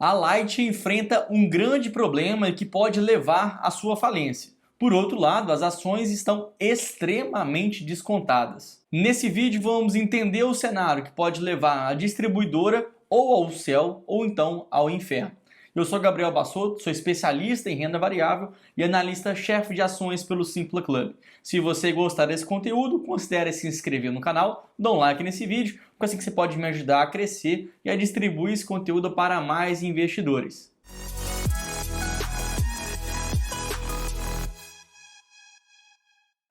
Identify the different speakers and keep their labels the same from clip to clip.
Speaker 1: A Light enfrenta um grande problema que pode levar à sua falência. Por outro lado, as ações estão extremamente descontadas. Nesse vídeo vamos entender o cenário que pode levar a distribuidora ou ao céu ou então ao inferno. Eu sou Gabriel Bassotto, sou especialista em renda variável e analista-chefe de ações pelo Simpla Club. Se você gostar desse conteúdo, considere se inscrever no canal, dá um like nesse vídeo, porque assim que você pode me ajudar a crescer e a distribuir esse conteúdo para mais investidores.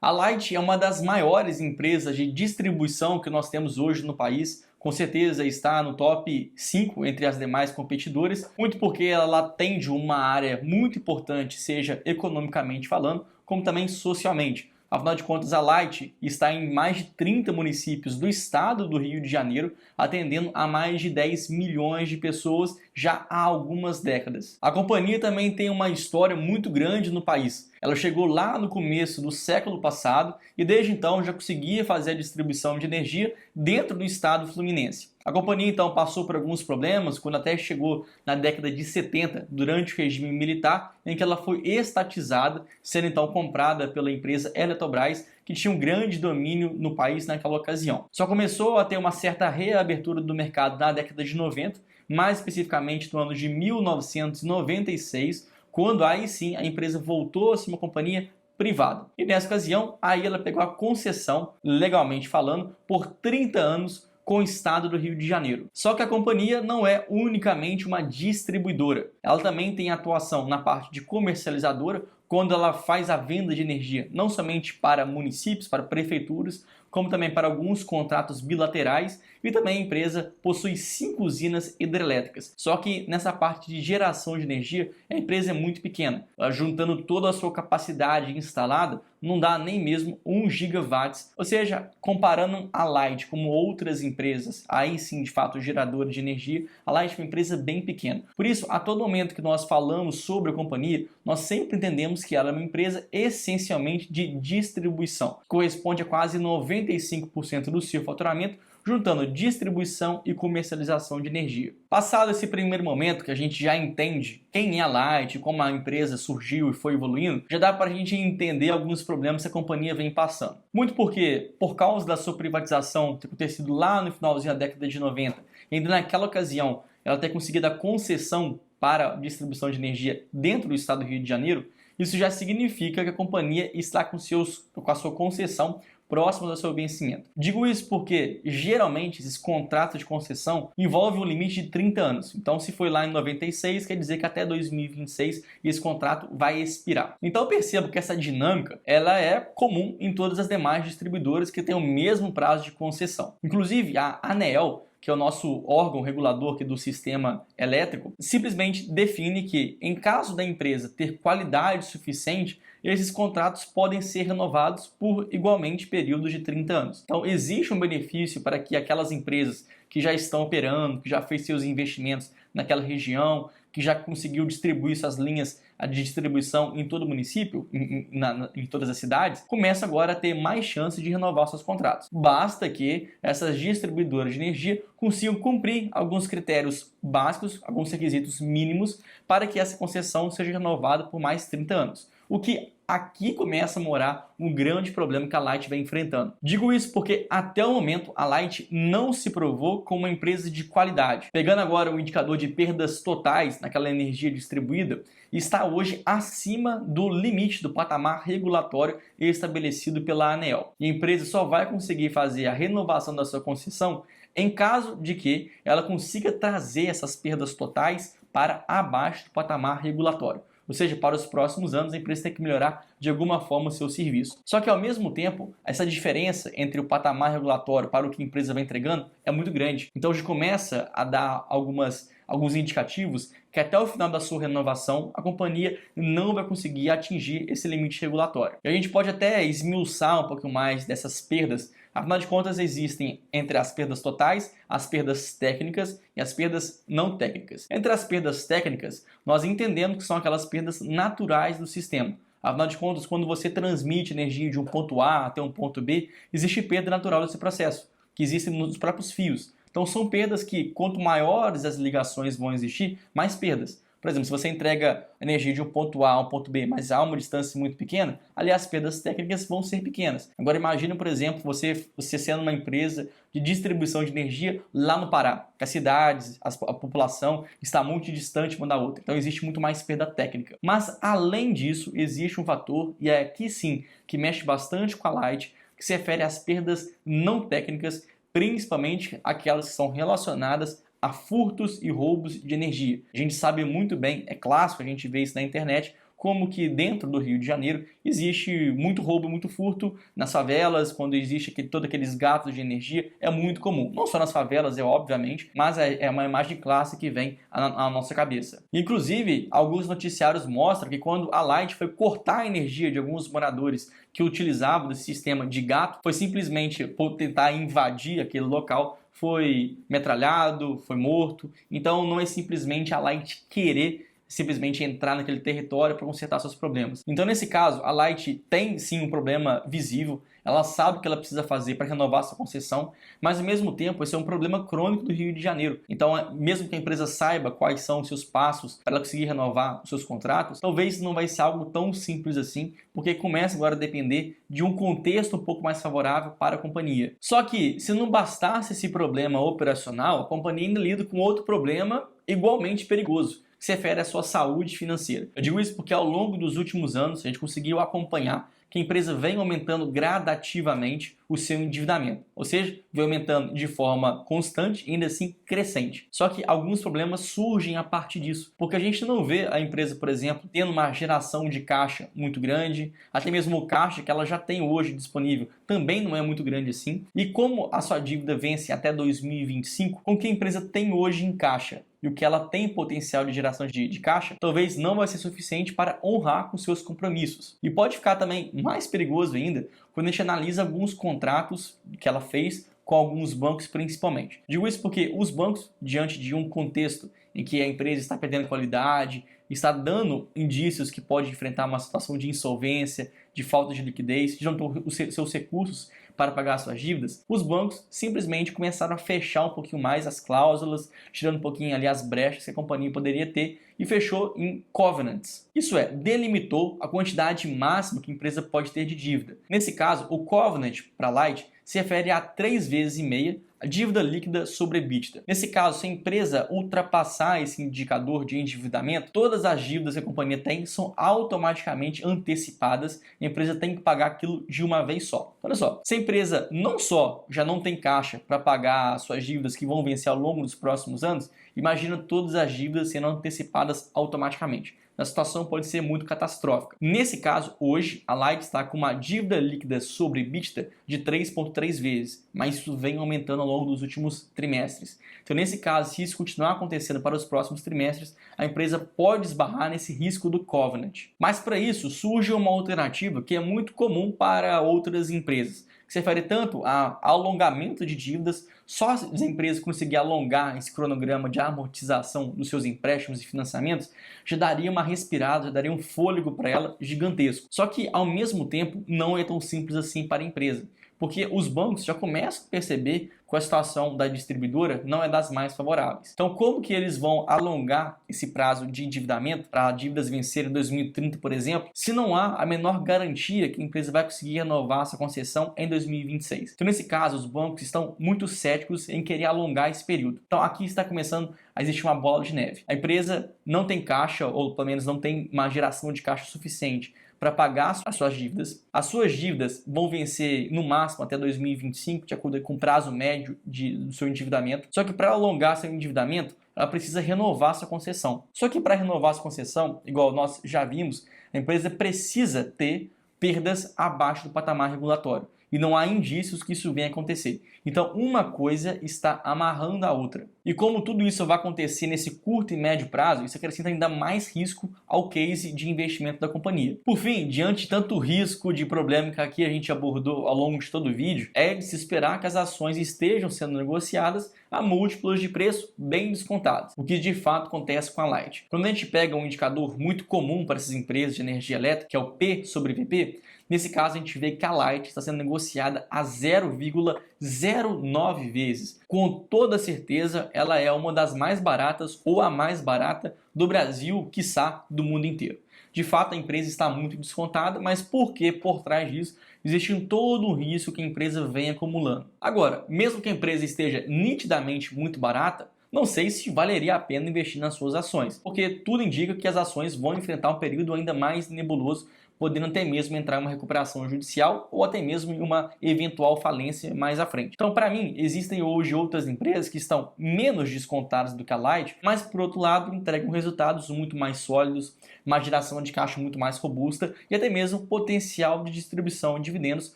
Speaker 1: A Light é uma das maiores empresas de distribuição que nós temos hoje no país. Com certeza está no top 5 entre as demais competidoras, muito porque ela atende uma área muito importante, seja economicamente falando, como também socialmente. Afinal de contas, a Light está em mais de 30 municípios do estado do Rio de Janeiro, atendendo a mais de 10 milhões de pessoas já há algumas décadas. A companhia também tem uma história muito grande no país. Ela chegou lá no começo do século passado e desde então já conseguia fazer a distribuição de energia dentro do estado fluminense. A companhia então passou por alguns problemas quando até chegou na década de 70, durante o regime militar, em que ela foi estatizada, sendo então comprada pela empresa Eletrobras, que tinha um grande domínio no país naquela ocasião. Só começou a ter uma certa reabertura do mercado na década de 90, mais especificamente no ano de 1996, quando aí sim a empresa voltou a ser uma companhia privada. E nessa ocasião, aí ela pegou a concessão, legalmente falando, por 30 anos com o estado do Rio de Janeiro. Só que a companhia não é unicamente uma distribuidora. Ela também tem atuação na parte de comercializadora, quando ela faz a venda de energia, não somente para municípios, para prefeituras, como também para alguns contratos bilaterais, e também a empresa possui 5 usinas hidrelétricas. Só que nessa parte de geração de energia, a empresa é muito pequena. Ela, juntando toda a sua capacidade instalada, não dá nem mesmo 1 gigawatts, ou seja, comparando a Light como outras empresas, aí sim de fato geradoras de energia, a Light é uma empresa bem pequena. Por isso, a todo momento que nós falamos sobre a companhia, nós sempre entendemos que ela é uma empresa essencialmente de distribuição, que corresponde a quase 95% do seu faturamento, juntando distribuição e comercialização de energia. Passado esse primeiro momento que a gente já entende quem é a Light, como a empresa surgiu e foi evoluindo, já dá para a gente entender alguns problemas que a companhia vem passando. Muito porque, por causa da sua privatização ter acontecido lá no finalzinho da década de 90, e ainda naquela ocasião ela ter conseguido a concessão para a distribuição de energia dentro do estado do Rio de Janeiro, isso já significa que a companhia está com a sua concessão próximo do seu vencimento. Digo isso porque, geralmente, esses contratos de concessão envolvem um limite de 30 anos. Então, se foi lá em 96, quer dizer que até 2026 esse contrato vai expirar. Então, eu percebo que essa dinâmica ela é comum em todas as demais distribuidoras que têm o mesmo prazo de concessão. Inclusive, a ANEEL, que é o nosso órgão regulador aqui do sistema elétrico, simplesmente define que, em caso da empresa ter qualidade suficiente, esses contratos podem ser renovados por igualmente períodos de 30 anos. Então, existe um benefício para que aquelas empresas que já estão operando, que já fez seus investimentos naquela região, que já conseguiu distribuir suas linhas de distribuição em todo o município, em todas as cidades, começa agora a ter mais chance de renovar seus contratos. Basta que essas distribuidoras de energia consigam cumprir alguns critérios básicos, alguns requisitos mínimos, para que essa concessão seja renovada por mais 30 anos. O que aqui começa a morar um grande problema que a Light vem enfrentando. Digo isso porque até o momento a Light não se provou como uma empresa de qualidade. Pegando agora o indicador de perdas totais naquela energia distribuída, está hoje acima do limite do patamar regulatório estabelecido pela ANEEL. E a empresa só vai conseguir fazer a renovação da sua concessão em caso de que ela consiga trazer essas perdas totais para abaixo do patamar regulatório. Ou seja, para os próximos anos a empresa tem que melhorar de alguma forma o seu serviço. Só que ao mesmo tempo, essa diferença entre o patamar regulatório para o que a empresa vai entregando é muito grande. Então a gente começa a dar alguns indicativos que até o final da sua renovação a companhia não vai conseguir atingir esse limite regulatório. E a gente pode até esmiuçar um pouquinho mais dessas perdas. Afinal de contas, existem entre as perdas totais, as perdas técnicas e as perdas não técnicas. Entre as perdas técnicas, nós entendemos que são aquelas perdas naturais do sistema. Afinal de contas, quando você transmite energia de um ponto A até um ponto B, existe perda natural desse processo, que existe nos próprios fios. Então são perdas que, quanto maiores as ligações vão existir, mais perdas. Por exemplo, se você entrega energia de um ponto A a um ponto B, mas há uma distância muito pequena, ali as perdas técnicas vão ser pequenas. Agora imagine, por exemplo, você sendo uma empresa de distribuição de energia lá no Pará, que as cidades, a população está muito distante uma da outra. Então existe muito mais perda técnica. Mas além disso, existe um fator, e é aqui sim que mexe bastante com a Light, que se refere às perdas não técnicas, principalmente aquelas que são relacionadas a furtos e roubos de energia. A gente sabe muito bem, é clássico, a gente vê isso na internet, como que dentro do Rio de Janeiro existe muito roubo, muito furto nas favelas, quando existe todos aqueles gatos de energia, é muito comum. Não só nas favelas, obviamente, mas é uma imagem clássica que vem à nossa cabeça. Inclusive, alguns noticiários mostram que quando a Light foi cortar a energia de alguns moradores que utilizavam desse sistema de gato, foi simplesmente por tentar invadir aquele local, foi metralhado, foi morto. Então não é simplesmente a Light querer simplesmente entrar naquele território para consertar seus problemas. Então nesse caso, a Light tem sim um problema visível, ela sabe o que ela precisa fazer para renovar sua concessão, mas ao mesmo tempo esse é um problema crônico do Rio de Janeiro. Então mesmo que a empresa saiba quais são os seus passos para ela conseguir renovar os seus contratos, talvez não vai ser algo tão simples assim, porque começa agora a depender de um contexto um pouco mais favorável para a companhia. Só que se não bastasse esse problema operacional, a companhia ainda lida com outro problema igualmente perigoso, que se refere à sua saúde financeira. Eu digo isso porque ao longo dos últimos anos a gente conseguiu acompanhar que a empresa vem aumentando gradativamente o seu endividamento, ou seja, vem aumentando de forma constante e ainda assim crescente. Só que alguns problemas surgem a partir disso, porque a gente não vê a empresa, por exemplo, tendo uma geração de caixa muito grande, até mesmo o caixa que ela já tem hoje disponível também não é muito grande assim, e como a sua dívida vence até 2025, com o que a empresa tem hoje em caixa e o que ela tem potencial de geração de caixa, talvez não vai ser suficiente para honrar com seus compromissos. E pode ficar também mais perigoso ainda quando a gente analisa alguns contratos que ela fez com alguns bancos principalmente. Digo isso porque os bancos, diante de um contexto em que a empresa está perdendo qualidade, está dando indícios que pode enfrentar uma situação de insolvência, de falta de liquidez, de não ter os seus recursos para pagar suas dívidas, os bancos simplesmente começaram a fechar um pouquinho mais as cláusulas, tirando um pouquinho ali as brechas que a companhia poderia ter e fechou em covenants. Isso é, delimitou a quantidade máxima que a empresa pode ter de dívida. Nesse caso, o covenant para Light se refere a 3,5 vezes a dívida líquida sobre EBITDA. Nesse caso, se a empresa ultrapassar esse indicador de endividamento, todas as dívidas que a companhia tem são automaticamente antecipadas e a empresa tem que pagar aquilo de uma vez só. Olha só, se a empresa não só já não tem caixa para pagar as suas dívidas que vão vencer ao longo dos próximos anos, imagina todas as dívidas sendo antecipadas automaticamente. A situação pode ser muito catastrófica. Nesse caso, hoje, a Light está com uma dívida líquida sobre EBITDA de 3,3 vezes, mas isso vem aumentando ao longo dos últimos trimestres. Então, nesse caso, se isso continuar acontecendo para os próximos trimestres, a empresa pode esbarrar nesse risco do covenant. Mas para isso, surge uma alternativa que é muito comum para outras empresas, que se refere tanto a alongamento de dívidas. Só se as empresas conseguirem alongar esse cronograma de amortização dos seus empréstimos e financiamentos, já daria uma respirada, já daria um fôlego para ela gigantesco. Só que, ao mesmo tempo, não é tão simples assim para a empresa, porque os bancos já começam a perceber que a situação da distribuidora não é das mais favoráveis. Então, como que eles vão alongar esse prazo de endividamento para dívidas vencerem em 2030, por exemplo, se não há a menor garantia que a empresa vai conseguir renovar essa concessão em 2026? Então, nesse caso, os bancos estão muito céticos em querer alongar esse período. Então, aqui está começando a existir uma bola de neve. A empresa não tem caixa, ou pelo menos não tem uma geração de caixa suficiente para pagar as suas dívidas. As suas dívidas vão vencer no máximo até 2025, de acordo com o prazo médio do seu endividamento. Só que para alongar seu endividamento, ela precisa renovar sua concessão. Só que para renovar sua concessão, igual nós já vimos, a empresa precisa ter perdas abaixo do patamar regulatório. E não há indícios que isso venha a acontecer. Então, uma coisa está amarrando a outra. E como tudo isso vai acontecer nesse curto e médio prazo, isso acrescenta ainda mais risco ao case de investimento da companhia. Por fim, diante de tanto risco de problema que aqui a gente abordou ao longo de todo o vídeo, é de se esperar que as ações estejam sendo negociadas a múltiplos de preço bem descontados, o que de fato acontece com a Light. Quando a gente pega um indicador muito comum para essas empresas de energia elétrica, que é o P sobre VP, nesse caso a gente vê que a Light está sendo negociada a 0,09 vezes. Com toda certeza, ela é uma das mais baratas ou a mais barata do Brasil, quiçá do mundo inteiro. De fato, a empresa está muito descontada, mas por que por trás disso existe todo o risco que a empresa vem acumulando? Agora, mesmo que a empresa esteja nitidamente muito barata, não sei se valeria a pena investir nas suas ações, porque tudo indica que as ações vão enfrentar um período ainda mais nebuloso, podendo até mesmo entrar em uma recuperação judicial ou até mesmo em uma eventual falência mais à frente. Então, para mim, existem hoje outras empresas que estão menos descontadas do que a Light, mas, por outro lado, entregam resultados muito mais sólidos, uma geração de caixa muito mais robusta e até mesmo potencial de distribuição de dividendos,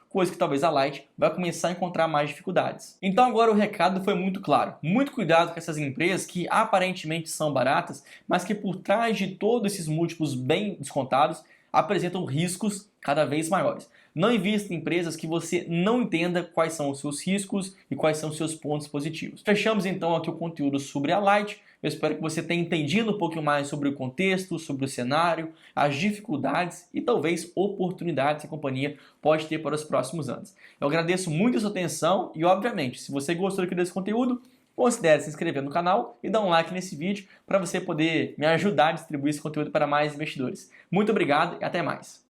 Speaker 1: coisa que talvez a Light vai começar a encontrar mais dificuldades. Então agora o recado foi muito claro. Muito cuidado com essas empresas que aparentemente são baratas, mas que por trás de todos esses múltiplos bem descontados, apresentam riscos cada vez maiores. Não invista em empresas que você não entenda quais são os seus riscos e quais são os seus pontos positivos. Fechamos então aqui o conteúdo sobre a Light. Eu espero que você tenha entendido um pouquinho mais sobre o contexto, sobre o cenário, as dificuldades e talvez oportunidades que a companhia pode ter para os próximos anos. Eu agradeço muito a sua atenção e, obviamente, se você gostou aqui desse conteúdo, considere se inscrever no canal e dar um like nesse vídeo para você poder me ajudar a distribuir esse conteúdo para mais investidores. Muito obrigado e até mais!